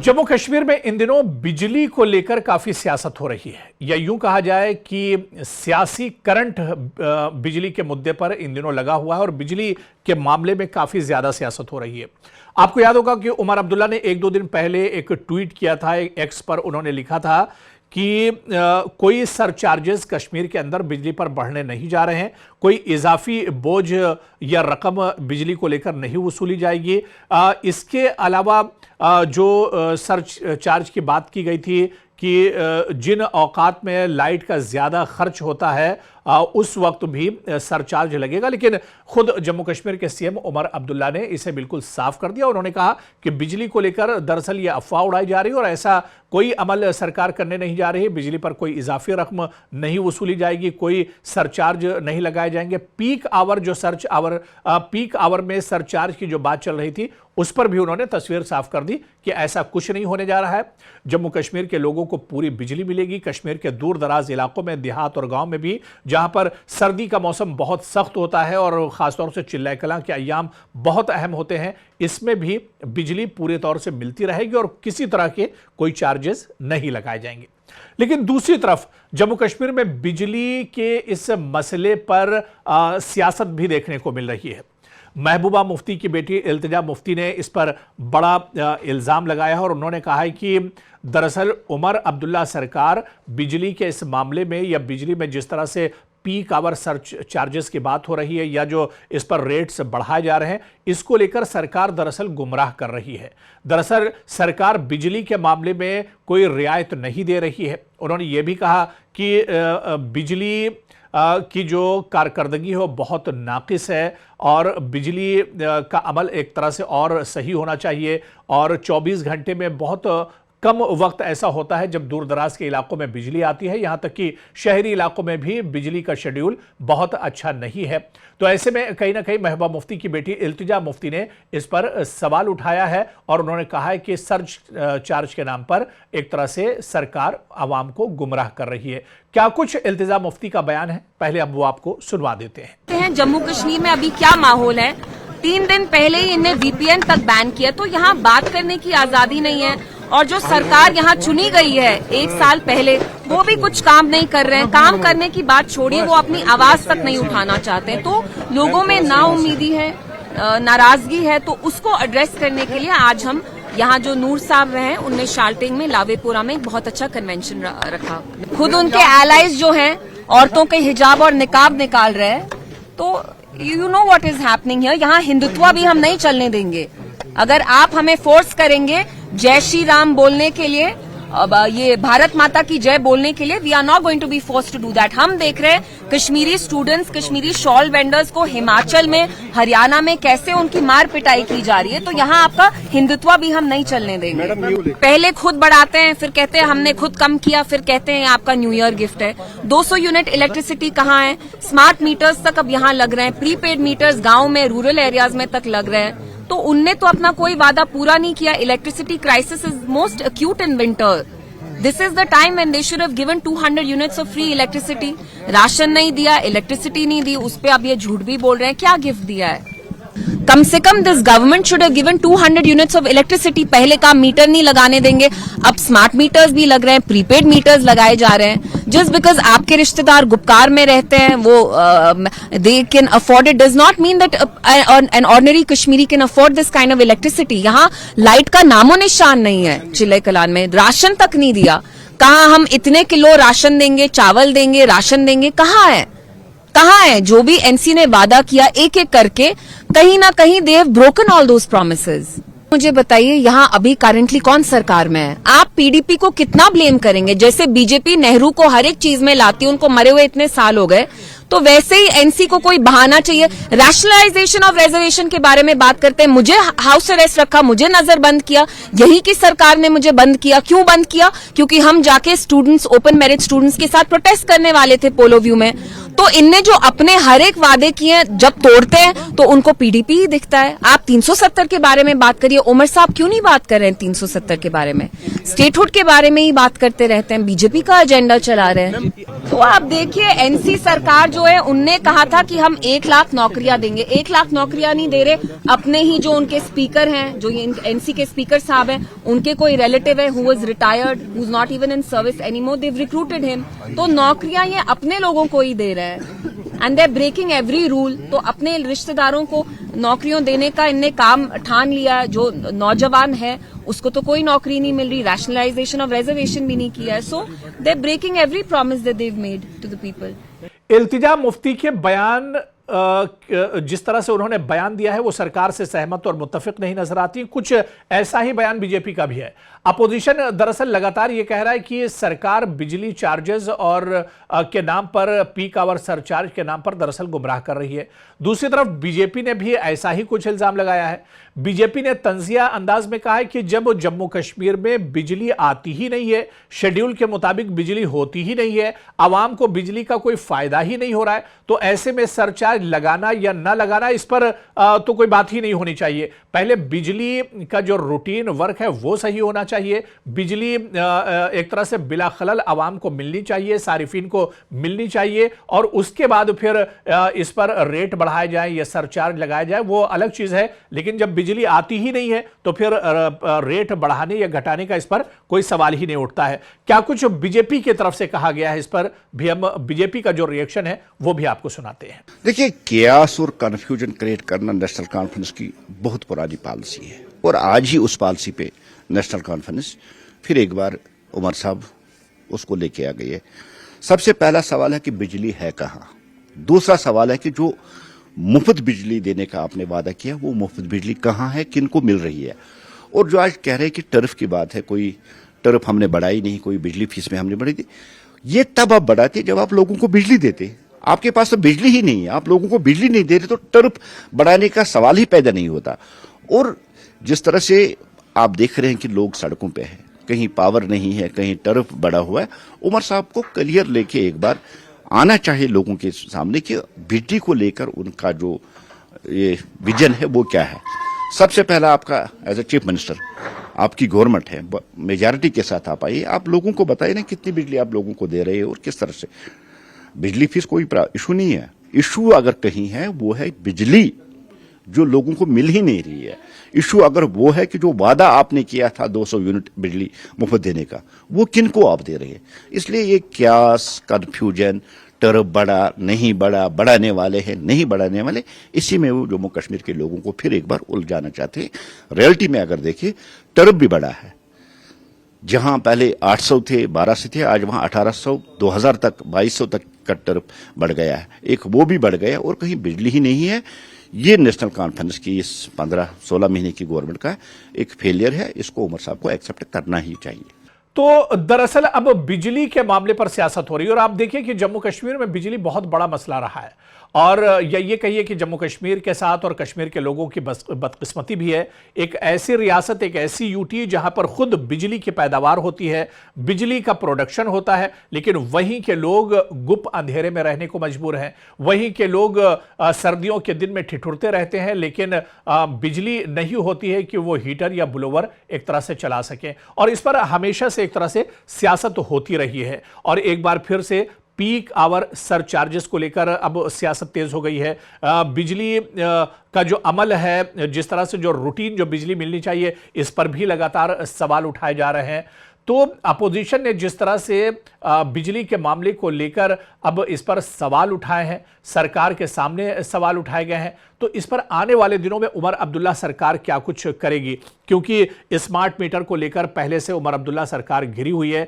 जम्मू कश्मीर में इन दिनों बिजली को लेकर काफी सियासत हो रही है, या यूं कहा जाए कि सियासी करंट बिजली के मुद्दे पर इन दिनों लगा हुआ है और बिजली के मामले में काफी ज्यादा सियासत हो रही है। आपको याद होगा कि उमर अब्दुल्ला ने एक दो दिन पहले एक ट्वीट किया था, एक्स पर उन्होंने लिखा था कि कोई सरचार्जेस कश्मीर के अंदर बिजली पर बढ़ने नहीं जा रहे हैं, कोई इजाफी बोझ या रकम बिजली को लेकर नहीं वसूली जाएगी। इसके अलावा जो सरचार्ज की बात की गई थी कि जिन औकात में लाइट का ज़्यादा खर्च होता है उस वक्त भी सरचार्ज लगेगा, लेकिन खुद जम्मू कश्मीर के सीएम उमर अब्दुल्ला ने इसे बिल्कुल साफ कर दिया। उन्होंने कहा कि बिजली को लेकर दरअसल ये अफवाह उड़ाई जा रही है और ऐसा कोई अमल सरकार करने नहीं जा रही। बिजली पर कोई इजाफी रकम नहीं वसूली जाएगी, कोई सरचार्ज नहीं लगाए जाएंगे। पीक आवर में सरचार्ज की जो बात चल रही थी उस पर भी उन्होंने तस्वीर साफ कर दी कि ऐसा कुछ नहीं होने जा रहा है। जम्मू कश्मीर के लोगों को पूरी बिजली मिलेगी। कश्मीर के दूर दराज इलाकों में, देहात और गांव में भी, जहां पर सर्दी का मौसम बहुत सख्त होता है और खासतौर से चिल्लाए कलां के अय्याम बहुत अहम होते हैं, इसमें भी बिजली पूरे तौर से मिलती रहेगी और किसी तरह के कोई चार्जेस नहीं लगाए जाएंगे। लेकिन दूसरी तरफ जम्मू कश्मीर में बिजली के इस मसले पर सियासत भी देखने को मिल रही है। महबूबा मुफ्ती की बेटी इल्तिजा मुफ्ती ने इस पर बड़ा इल्ज़ाम लगाया है और उन्होंने कहा है कि दरअसल उमर अब्दुल्ला सरकार बिजली के इस मामले में या बिजली में जिस तरह से पीक आवर सर्च चार्जेस की बात हो रही है या जो इस पर रेट्स बढ़ाए जा रहे हैं, इसको लेकर सरकार दरअसल गुमराह कर रही है। दरअसल सरकार बिजली के मामले में कोई रियायत नहीं दे रही है। उन्होंने ये भी कहा कि बिजली की जो कारकर्दगी है वो बहुत नाकिस है और बिजली का अमल एक तरह से और सही होना चाहिए और 24 घंटे में बहुत कम वक्त ऐसा होता है जब दूर दराज के इलाकों में बिजली आती है। यहां तक कि शहरी इलाकों में भी बिजली का शेड्यूल बहुत अच्छा नहीं है। तो ऐसे में कहीं ना कहीं महबूबा मुफ्ती की बेटी इल्तिजा मुफ्ती ने इस पर सवाल उठाया है और उन्होंने कहा है कि सर्च चार्ज के नाम पर एक तरह से सरकार आवाम को गुमराह कर रही है। क्या कुछ इल्तिजा मुफ्ती का बयान है, पहले अब वो आपको सुनवा देते हैं। जम्मू कश्मीर में अभी क्या माहौल है? 3 दिन पहले ही इन्हें VPN तक बैन किया, तो यहाँ बात करने की आजादी नहीं है और जो सरकार यहाँ चुनी गई है 1 साल पहले, वो भी कुछ काम नहीं कर रहे हैं। काम करने की बात छोड़िए, वो अपनी आवाज तक नहीं उठाना चाहते हैं। तो लोगों में नाउम्मीदी है, नाराजगी है, तो उसको एड्रेस करने के लिए आज हम यहाँ जो नूर साहब रहे हैं उनने शाल्टिंग में, लावेपुरा में एक बहुत अच्छा कन्वेंशन रखा। खुद उनके एलाइज जो हैं औरतों के हिजाब और निकाब निकाल रहे हैं। तो you know what is happening here. यहाँ हिंदुत्व भी हम नहीं चलने देंगे। अगर आप हमें फोर्स करेंगे जय श्री राम बोलने के लिए, अब ये भारत माता की जय बोलने के लिए, we are not going to be forced to do that. हम देख रहे हैं Kashmiri students, Kashmiri shawl vendors को हिमाचल में, हरियाणा में कैसे उनकी मार पिटाई की जा रही है। तो यहाँ आपका हिंदुत्व भी हम नहीं चलने देंगे। पहले खुद बढ़ाते हैं, फिर कहते हैं हमने खुद कम किया, फिर कहते हैं आपका न्यू ईयर गिफ्ट है। 200 यूनिट इलेक्ट्रिसिटी कहाँ है? स्मार्ट मीटर्स तक अब यहाँ लग रहे हैं, प्रीपेड मीटर्स गाँव में, रूरल एरियाज में तक लग रहे हैं। तो उनने तो अपना कोई वादा पूरा नहीं किया। Electricity crisis is most acute in winter. This is the time when they should have given 200 units of free electricity. Ration नहीं दिया, इलेक्ट्रिसिटी नहीं दी, उस पे अब ये झूठ भी बोल रहे हैं। क्या गिफ्ट दिया है? कम से come this government should have given 200 units of electricity. पहले का मीटर नहीं लगाने देंगे, अब स्मार्ट मीटर्स भी लग रहे हैं, प्रीपेड मीटर्स लगाए जा रहे हैं। जस्ट बिकॉज आपके रिश्तेदार गुपकार में रहते हैं, वो they can afford it, does not mean that an ordinary Kashmiri can afford this kind of electricity. यहाँ लाइट का नामो निशान नहीं है। चिल्ले कलान में राशन तक नहीं दिया। कहाँ हम इतने किलो राशन देंगे, चावल देंगे, राशन देंगे, कहाँ है? कहाँ है? जो भी एनसी ने वादा किया एक एक करके, कहीं ना कहीं they have broken all those promises. मुझे बताइए यहाँ अभी करंटली कौन सरकार में है? आप पीडीपी को कितना ब्लेम करेंगे? जैसे बीजेपी नेहरू को हर एक चीज में लाती है, उनको मरे हुए इतने साल हो गए, तो वैसे ही एनसी को कोई बहाना चाहिए। रैशनलाइजेशन ऑफ रिजर्वेशन के बारे में बात करते हैं, मुझे हाउस अरेस्ट रखा, मुझे नजर बंद किया, यही की सरकार ने मुझे बंद किया। क्यों बंद किया? क्योंकि हम जाके स्टूडेंट्स, ओपन मेरिट स्टूडेंट्स के साथ प्रोटेस्ट करने वाले थे पोलो व्यू में। तो इनने जो अपने हर एक वादे किए जब तोड़ते हैं तो उनको पीडीपी ही दिखता है। आप 370 के बारे में बात करिए, उमर साहब क्यों नहीं बात कर रहे हैं 370 के बारे में? स्टेटहुड के बारे में ही बात करते रहते हैं, बीजेपी का एजेंडा चला रहे हैं। तो आप देखिए एनसी सरकार जो है उनने कहा था कि हम 1 लाख नौकरियां देंगे। 1 लाख नौकरियां नहीं दे रहे, अपने ही जो उनके स्पीकर हैं, जो एनसी के स्पीकर साहब हैं, उनके कोई रिलेटिव है who was retired, who is not even in service anymore, they have recruited him. तो नौकरियां ये अपने लोगों को ही दे रहे हैं and they are breaking every rule. तो अपने रिश्तेदारों को नौकरियों देने का इनने काम ठान लिया। जो नौजवान है उसको तो कोई नौकरी नहीं मिल रही, रैशनलाइजेशन ऑफ रिजर्वेशन भी नहीं किया है। So they are breaking every promise that they have made to the people. Iltija Mufti के बयान, जिस तरह से उन्होंने बयान दिया है वो सरकार से सहमत और मुत्तफिक नहीं नजर आती। कुछ ऐसा ही बयान बीजेपी का भी है। अपोजिशन दरअसल लगातार ये कह रहा है कि सरकार बिजली चार्जेस और के नाम पर, पीक आवर सरचार्ज के नाम पर दरअसल गुमराह कर रही है। दूसरी तरफ बीजेपी ने भी ऐसा ही कुछ इल्जाम लगाया है। बीजेपी ने तंजिया अंदाज में कहा है कि जब जम्मू कश्मीर में बिजली आती ही नहीं है, शेड्यूल के मुताबिक बिजली होती ही नहीं है, आवाम को बिजली का कोई फायदा ही नहीं हो रहा है, तो ऐसे में सरचार्ज लगाना या ना लगाना, इस पर तो कोई बात ही नहीं होनी चाहिए। पहले बिजली का जो रूटीन वर्क है वो सही होना चाहिए। बिजली एक तरह से बिला खलल आवाम को मिलनी चाहिए, सारिफिन को मिलनी चाहिए, और उसके बाद फिर इस पर रेट बढ़ाए जाए या सरचार्ज लगाया जाए, वो अलग चीज है। लेकिन जब बिजली आती ही नहीं है तो फिर रेट बढ़ाने या घटाने का इस पर कोई सवाल ही नहीं उठता है। क्या कुछ बीजेपी की तरफ से कहा गया है, इस पर भी हम बीजेपी का जो रिएक्शन है वो भी आपको सुनाते हैं। देखिए, कियास और कंफ्यूजन क्रिएट करना नेशनल कॉन्फ्रेंस की बहुत पुरानी पॉलिसी है, और आज ही उस पॉलिसी पे नेशनल कॉन्फ्रेंस फिर एक बार उमर साहब उसको लेके आ गई है। सबसे पहला सवाल है कि बिजली है कहां। दूसरा सवाल है कि जो मुफ्त बिजली देने का आपने वादा किया वो मुफ्त बिजली कहां है, किनको मिल रही है। और जो आज कह रहे हैं कि टर्फ की बात है, कोई टर्फ हमने बढ़ाई नहीं, कोई बिजली फीस में हमने बढ़ाई थी, ये तब आप बढ़ाते जब आप लोगों को बिजली देते। आपके पास तो बिजली ही नहीं है, आप लोगों को बिजली नहीं दे रहे, तो टर्फ बढ़ाने का सवाल ही पैदा नहीं होता। और जिस तरह से आप देख रहे हैं कि लोग सड़कों पे हैं, कहीं पावर नहीं है, कहीं टर्फ बढ़ा हुआ है, उमर साहब को क्लियर लेके एक बार आना चाहिए लोगों के सामने कि बिजली को लेकर उनका जो ये विजन है वो क्या है। सबसे पहला आपका एज ए चीफ मिनिस्टर, आपकी गवर्नमेंट है, मेजॉरिटी के साथ आप आइए, आप लोगों को बताइए ना कितनी बिजली आप लोगों को दे रहे हैं और किस तरह से। बिजली फीस कोई इशू नहीं है, इशू अगर कहीं है वो है बिजली जो लोगों को मिल ही नहीं रही है। इशू अगर वो है कि जो वादा आपने किया था 200 यूनिट बिजली मुफ्त देने का, वो किनको आप दे रहे हैं। इसलिए ये क्यास, कंफ्यूजन, टर्फ बढ़ा नहीं बढ़ा, बढ़ाने वाले हैं नहीं बढ़ाने वाले, इसी में वो जम्मू कश्मीर के लोगों को फिर एक बार उलझाना चाहते हैं। रियलिटी में अगर देखें, टर्फ भी बढ़ा है। जहां पहले 800 थे, 1200 थे, आज वहां 1800, 2000 तक, 2200 तक का टर्फ बढ़ गया है। एक वो भी बढ़ गया, और कहीं बिजली ही नहीं है। ये नेशनल कॉन्फ्रेंस की इस 15-16 महीने की गवर्नमेंट का एक फेलियर है। इसको उमर साहब को एक्सेप्ट करना ही चाहिए। तो दरअसल अब बिजली के मामले पर सियासत हो रही है, और आप देखिए कि जम्मू कश्मीर में बिजली बहुत बड़ा मसला रहा है। और ये कहिए कि जम्मू कश्मीर के साथ और कश्मीर के लोगों की बदकिस्मती भी है। एक ऐसी रियासत, एक ऐसी यूटी जहां पर खुद बिजली की पैदावार होती है, बिजली का प्रोडक्शन होता है, लेकिन वहीं के लोग गुप अंधेरे में रहने को मजबूर हैं। वहीं के लोग सर्दियों के दिन में ठिठुरते रहते हैं, लेकिन बिजली नहीं होती है कि वो हीटर या ब्लोवर एक तरह से चला सकें। और इस पर हमेशा से एक तरह से सियासत होती रही है। और एक बार फिर से पीक आवर सरचार्जेस को लेकर अब सियासत तेज हो गई है। बिजली का जो अमल है, जिस तरह से जो रूटीन जो बिजली मिलनी चाहिए, इस पर भी लगातार सवाल उठाए जा रहे हैं। तो अपोजिशन ने जिस तरह से बिजली के मामले को लेकर अब इस पर सवाल उठाए हैं, सरकार के सामने सवाल उठाए गए हैं, तो इस पर आने वाले दिनों में उमर अब्दुल्ला सरकार क्या कुछ करेगी, क्योंकि स्मार्ट मीटर को लेकर पहले से उमर अब्दुल्ला सरकार घिरी हुई है।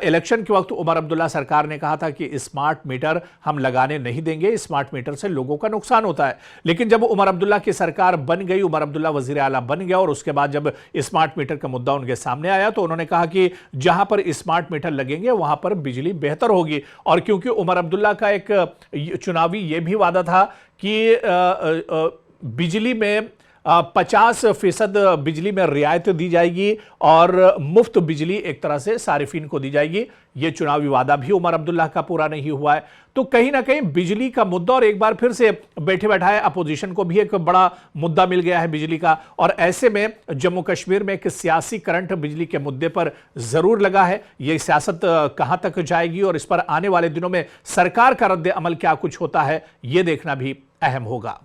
इलेक्शन के वक्त उमर अब्दुल्ला सरकार ने कहा था कि स्मार्ट मीटर हम लगाने नहीं देंगे, स्मार्ट मीटर से लोगों का नुकसान होता है। लेकिन जब उमर अब्दुल्ला की सरकार बन गई, उमर अब्दुल्ला वजीर आला बन गया, और उसके बाद जब स्मार्ट मीटर का मुद्दा उनके सामने आया, तो उन्होंने कहा कि जहां पर स्मार्ट मीटर लगेंगे वहां पर बिजली बेहतर होगी। और क्योंकि उमर अब्दुल्ला का एक चुनावी यह भी वादा था कि बिजली में 50% बिजली में रियायत दी जाएगी और मुफ्त बिजली एक तरह से सारिफिन को दी जाएगी। यह चुनावी वादा भी उमर अब्दुल्ला का पूरा नहीं हुआ है। तो कहीं ना कहीं बिजली का मुद्दा और एक बार फिर से बैठे बैठाए अपोजिशन को भी एक बड़ा मुद्दा मिल गया है बिजली का। और ऐसे में जम्मू कश्मीर में एक सियासी करंट बिजली के मुद्दे पर जरूर लगा है। यह सियासत कहां तक जाएगी और इस पर आने वाले दिनों में सरकार का रद्द अमल क्या कुछ होता है, यह देखना भी अहम होगा।